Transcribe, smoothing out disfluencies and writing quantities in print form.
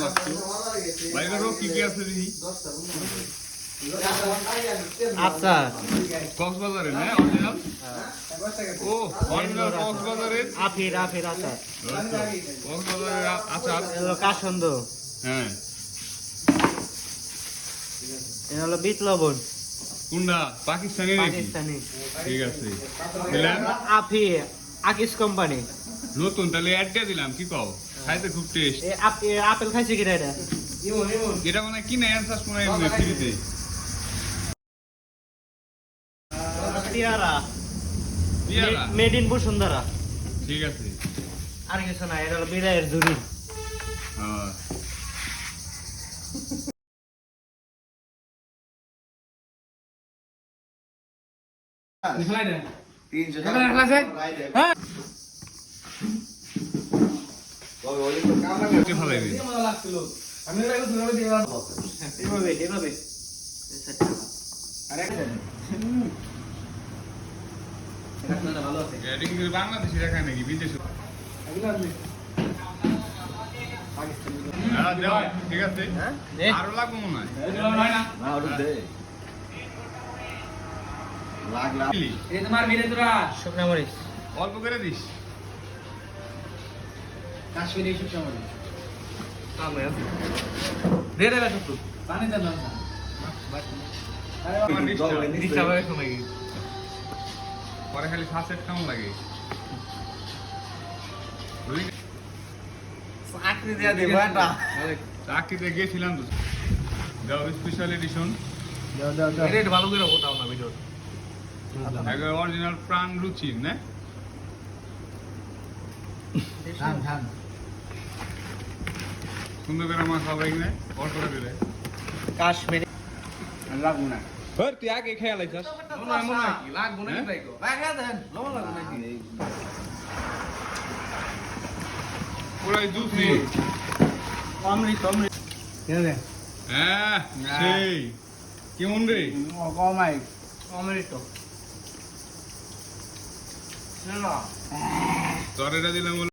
লাগতো বাইরেরও কি কি আছে দেখি আচ্ছা কক্সবাজারে না অরিজিনাল ও অরিজিনাল কক্সবাজারের আফির আচার কক্সবাজারের আচার এগুলো কাসন্দ হ্যাঁ এটা হলো বিট লবণ কোনটা পাকিস্তানি নাকি পাকিস্তানি ঠিক আছে দিলাম আফি আকিস কোম্পানি নতুন তাহলে অ্যাড দিয়ে দিলাম কি কও খাইতে খুব টেস্ট আপেল খাইছে কিনা এটা এটা মানে কিনে অ্যানসার শোনাই মনে ফ্রিতে পেয়ারা পেয়ারা মেড ইন বসুন্ধরা ঠিক আছে আর কিছু না এটা হলো বিরায়ের ঝুড়ি হ্যাঁ বাংলাদেশি দেখায় নাকি বিদেশে ঠিক আছে আরো লাগবো মনে হয় শুকনা মরিচ অল্প করে দিস কাশ্মীরি শুকনো মরিচ দিয়ে দেবে একটু পানি দেন না পরে খালি ফার্স্ট কেমন লাগে চাকরি দিয়ে দেবো একটা চাকরিতে গিয়েছিলাম তো দাও স্পেশাল এডিশন রেট ভালো করে ওঠাও না ভিডিও একবার অরিজিনাল প্রাণ রুচি না সুন্দর করে মাছ হবে না অল্প করে দিলে কাশ্মীরি লাগবো না হর তুই আগে খেয়াল আইছাস মনে হয় কি লাগবো নাকি তাই গো লাগা দেন লবণ লাগবো নাকি পুরাই জুসি অমৃত হ্যাঁ সেই কেমন রে কমাই অমৃত তোর এটা দিলাম